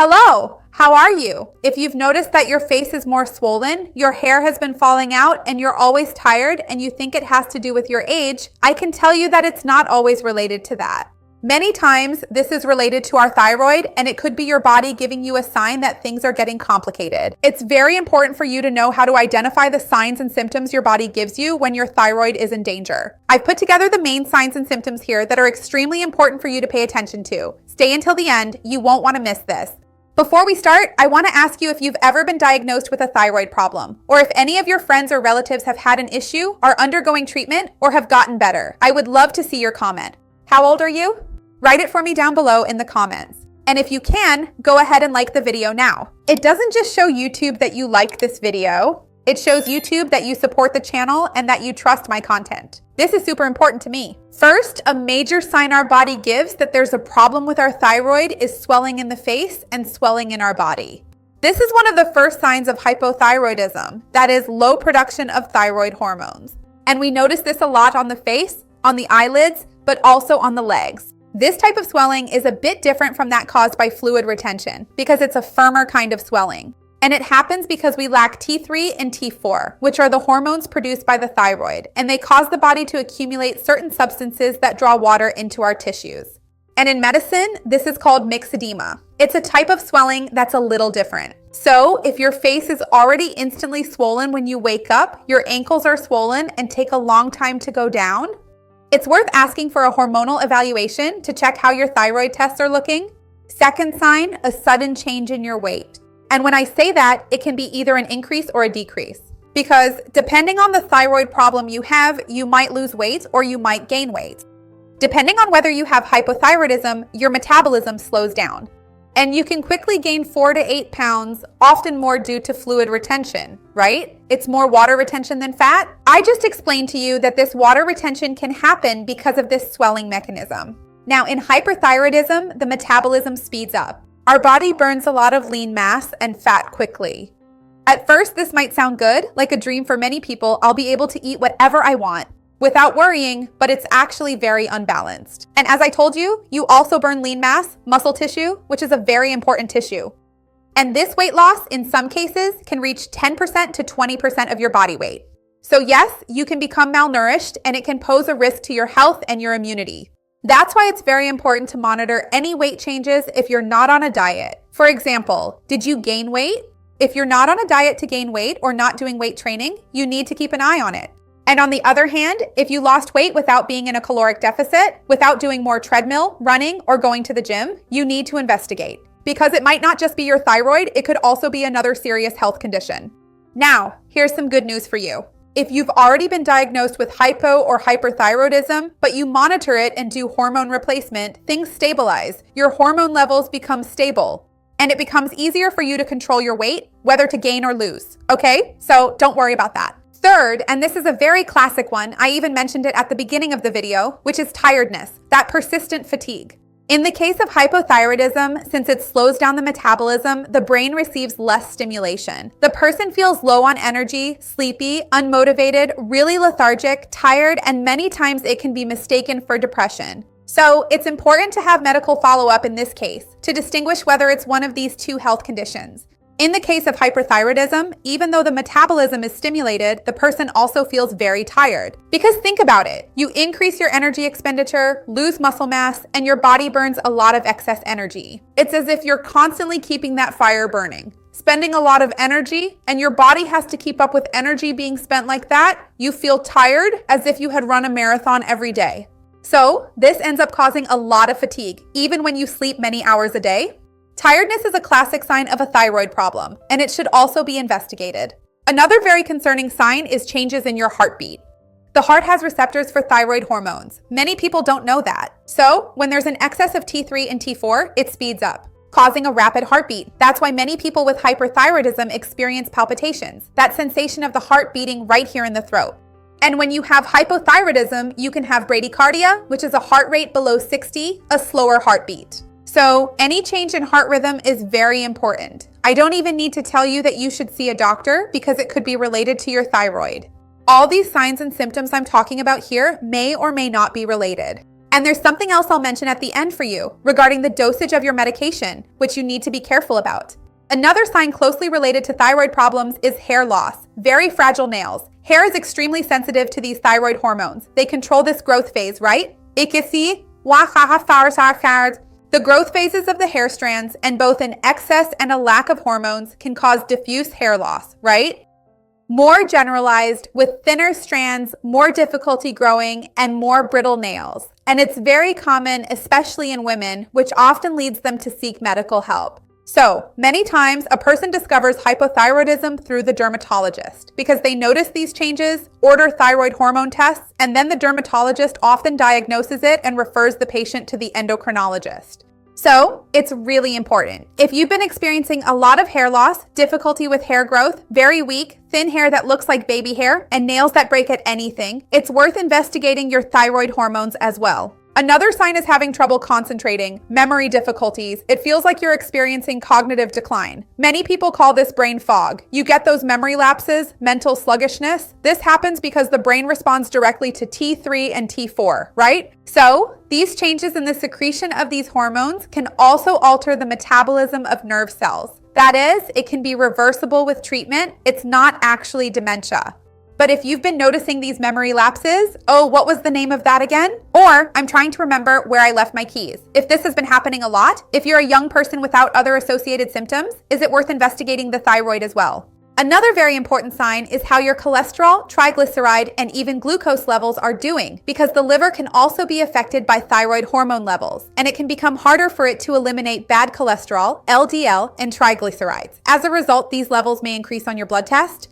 Hello, how are you? If you've noticed that your face is more swollen, your hair has been falling out, and you're always tired and you think it has to do with your age, I can tell you that it's not always related to that. Many times, this is related to our thyroid, and it could be your body giving you a sign that things are getting complicated. It's very important for you to know how to identify the signs and symptoms your body gives you when your thyroid is in danger. I've put together the main signs and symptoms here that are extremely important for you to pay attention to. Stay until the end, you won't want to miss this. Before we start, I want to ask you if you've ever been diagnosed with a thyroid problem, or if any of your friends or relatives have had an issue, are undergoing treatment, or have gotten better. I would love to see your comment. How old are you? Write it for me down below in the comments. And if you can, go ahead and like the video now. It doesn't just show YouTube that you like this video. It shows YouTube that you support the channel and that you trust my content. This is super important to me. First, a major sign our body gives that there's a problem with our thyroid is swelling in the face and swelling in our body. This is one of the first signs of hypothyroidism, that is low production of thyroid hormones. And we notice this a lot on the face, on the eyelids, but also on the legs. This type of swelling is a bit different from that caused by fluid retention because it's a firmer kind of swelling. And it happens because we lack T3 and T4, which are the hormones produced by the thyroid, and they cause the body to accumulate certain substances that draw water into our tissues. And in medicine, this is called myxedema. It's a type of swelling that's a little different. So if your face is already instantly swollen when you wake up, your ankles are swollen and take a long time to go down, it's worth asking for a hormonal evaluation to check how your thyroid tests are looking. Second sign, a sudden change in your weight. And when I say that, it can be either an increase or a decrease. Because depending on the thyroid problem you have, you might lose weight or you might gain weight. Depending on whether you have hypothyroidism, your metabolism slows down. And you can quickly gain 4 to 8 pounds, often more due to fluid retention, right? It's more water retention than fat. I just explained to you that this water retention can happen because of this swelling mechanism. Now, in hyperthyroidism, the metabolism speeds up. Our body burns a lot of lean mass and fat quickly. At first, this might sound good, like a dream for many people. I'll be able to eat whatever I want without worrying, but it's actually very unbalanced. And as I told you, you also burn lean mass, muscle tissue, which is a very important tissue. And this weight loss, in some cases, can reach 10% to 20% of your body weight. So yes, you can become malnourished and it can pose a risk to your health and your immunity. That's why it's very important to monitor any weight changes if you're not on a diet. For example, did you gain weight? If you're not on a diet to gain weight or not doing weight training, you need to keep an eye on it. And on the other hand, if you lost weight without being in a caloric deficit, without doing more treadmill, running, or going to the gym, you need to investigate. Because it might not just be your thyroid, it could also be another serious health condition. Now, here's some good news for you. If you've already been diagnosed with hypo or hyperthyroidism, but you monitor it and do hormone replacement, things stabilize. Your hormone levels become stable, and it becomes easier for you to control your weight, whether to gain or lose, okay? So don't worry about that. Third, and this is a very classic one, I even mentioned it at the beginning of the video, which is tiredness, that persistent fatigue. In the case of hypothyroidism, since it slows down the metabolism, the brain receives less stimulation. The person feels low on energy, sleepy, unmotivated, really lethargic, tired, and many times it can be mistaken for depression. So it's important to have medical follow-up in this case to distinguish whether it's one of these two health conditions. In the case of hyperthyroidism, even though the metabolism is stimulated, the person also feels very tired. Because think about it, you increase your energy expenditure, lose muscle mass, and your body burns a lot of excess energy. It's as if you're constantly keeping that fire burning, spending a lot of energy, and your body has to keep up with energy being spent like that. You feel tired as if you had run a marathon every day. So this ends up causing a lot of fatigue, even when you sleep many hours a day. Tiredness is a classic sign of a thyroid problem, and it should also be investigated. Another very concerning sign is changes in your heartbeat. The heart has receptors for thyroid hormones. Many people don't know that. So when there's an excess of T3 and T4, it speeds up, causing a rapid heartbeat. That's why many people with hyperthyroidism experience palpitations, that sensation of the heart beating right here in the throat. And when you have hypothyroidism, you can have bradycardia, which is a heart rate below 60, a slower heartbeat. So any change in heart rhythm is very important. I don't even need to tell you that you should see a doctor because it could be related to your thyroid. All these signs and symptoms I'm talking about here may or may not be related. And there's something else I'll mention at the end for you regarding the dosage of your medication, which you need to be careful about. Another sign closely related to thyroid problems is hair loss. Very fragile nails. Hair is extremely sensitive to these thyroid hormones. They control this growth phase, right? The growth phases of the hair strands and both an excess and a lack of hormones can cause diffuse hair loss, right? More generalized with thinner strands, more difficulty growing, and more brittle nails. And it's very common, especially in women, which often leads them to seek medical help. So, many times a person discovers hypothyroidism through the dermatologist because they notice these changes, order thyroid hormone tests, and then the dermatologist often diagnoses it and refers the patient to the endocrinologist. So, it's really important. If you've been experiencing a lot of hair loss, difficulty with hair growth, very weak, thin hair that looks like baby hair, and nails that break at anything, it's worth investigating your thyroid hormones as well. Another sign is having trouble concentrating, memory difficulties. It feels like you're experiencing cognitive decline. Many people call this brain fog. You get those memory lapses, mental sluggishness. This happens because the brain responds directly to T3 and T4, right? So, these changes in the secretion of these hormones can also alter the metabolism of nerve cells. That is, it can be reversible with treatment. It's not actually dementia. But if you've been noticing these memory lapses, oh, what was the name of that again? Or I'm trying to remember where I left my keys. If this has been happening a lot, if you're a young person without other associated symptoms, is it worth investigating the thyroid as well? Another very important sign is how your cholesterol, triglyceride, and even glucose levels are doing, because the liver can also be affected by thyroid hormone levels, and it can become harder for it to eliminate bad cholesterol, LDL, and triglycerides. As a result, these levels may increase on your blood test.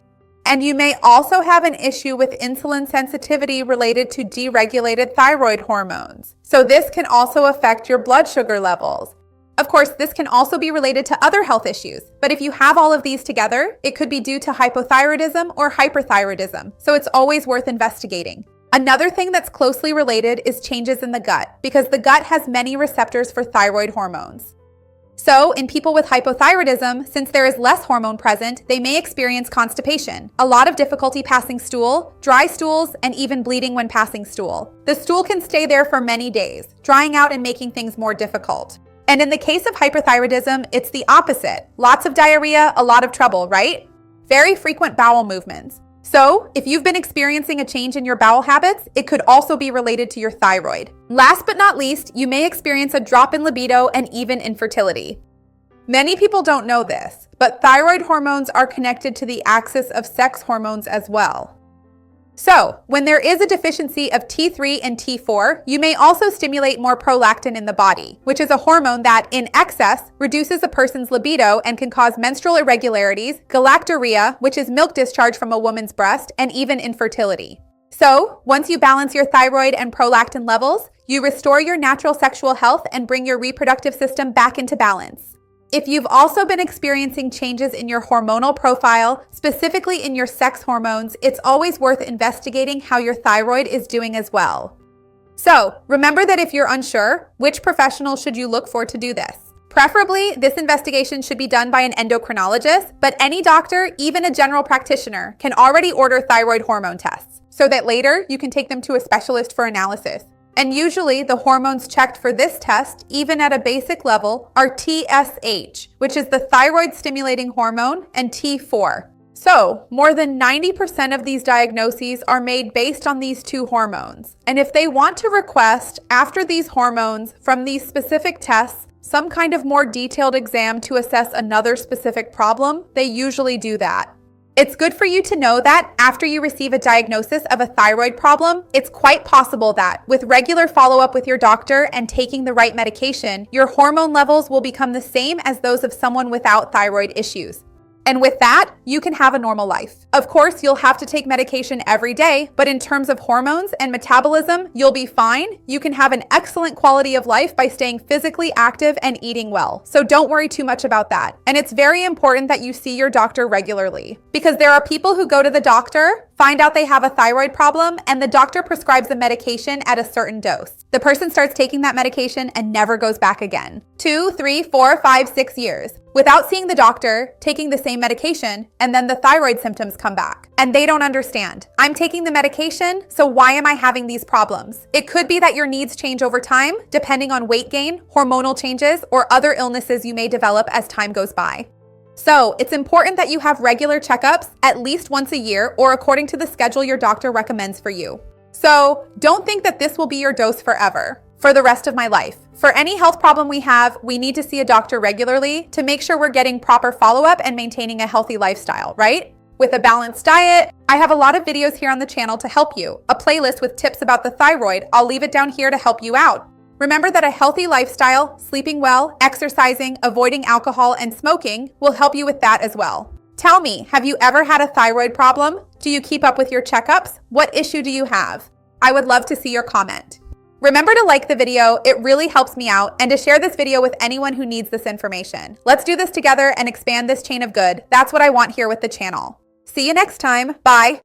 And you may also have an issue with insulin sensitivity related to deregulated thyroid hormones. So this can also affect your blood sugar levels. Of course, this can also be related to other health issues, but if you have all of these together, it could be due to hypothyroidism or hyperthyroidism, so it's always worth investigating. Another thing that's closely related is changes in the gut, because the gut has many receptors for thyroid hormones. So, in people with hypothyroidism, since there is less hormone present, they may experience constipation, a lot of difficulty passing stool, dry stools, and even bleeding when passing stool. The stool can stay there for many days, drying out and making things more difficult. And in the case of hyperthyroidism, it's the opposite. Lots of diarrhea, a lot of trouble, right? Very frequent bowel movements. So, if you've been experiencing a change in your bowel habits, it could also be related to your thyroid. Last but not least, you may experience a drop in libido and even infertility. Many people don't know this, but thyroid hormones are connected to the axis of sex hormones as well. So, when there is a deficiency of T3 and T4, you may also stimulate more prolactin in the body, which is a hormone that, in excess, reduces a person's libido and can cause menstrual irregularities, galactorrhea, which is milk discharge from a woman's breast, and even infertility. So, once you balance your thyroid and prolactin levels, you restore your natural sexual health and bring your reproductive system back into balance. If you've also been experiencing changes in your hormonal profile, specifically in your sex hormones, it's always worth investigating how your thyroid is doing as well. So, remember that if you're unsure, which professional should you look for to do this? Preferably, this investigation should be done by an endocrinologist, but any doctor, even a general practitioner, can already order thyroid hormone tests, so that later you can take them to a specialist for analysis. And usually the hormones checked for this test, even at a basic level, are TSH, which is the thyroid stimulating hormone, and T4. So, more than 90% of these diagnoses are made based on these two hormones. And if they want to request, after these hormones, from these specific tests, some kind of more detailed exam to assess another specific problem, they usually do that. It's good for you to know that after you receive a diagnosis of a thyroid problem, it's quite possible that with regular follow-up with your doctor and taking the right medication, your hormone levels will become the same as those of someone without thyroid issues. And with that, you can have a normal life. Of course, you'll have to take medication every day, but in terms of hormones and metabolism, you'll be fine. You can have an excellent quality of life by staying physically active and eating well. So don't worry too much about that. And it's very important that you see your doctor regularly, because there are people who go to the doctor, find out they have a thyroid problem, and the doctor prescribes a medication at a certain dose. The person starts taking that medication and never goes back again. 2, 3, 4, 5, 6 years. without seeing the doctor, taking the same medication, and then the thyroid symptoms come back. And they don't understand. I'm taking the medication, so why am I having these problems? It could be that your needs change over time, depending on weight gain, hormonal changes, or other illnesses you may develop as time goes by. So, it's important that you have regular checkups at least once a year or according to the schedule your doctor recommends for you. So, don't think that this will be your dose forever, for the rest of my life. For any health problem we have, we need to see a doctor regularly to make sure we're getting proper follow-up and maintaining a healthy lifestyle, right? With a balanced diet, I have a lot of videos here on the channel to help you. A playlist with tips about the thyroid, I'll leave it down here to help you out. Remember that a healthy lifestyle, sleeping well, exercising, avoiding alcohol, and smoking will help you with that as well. Tell me, have you ever had a thyroid problem? Do you keep up with your checkups? What issue do you have? I would love to see your comment. Remember to like the video, it really helps me out, and to share this video with anyone who needs this information. Let's do this together and expand this chain of good. That's what I want here with the channel. See you next time. Bye.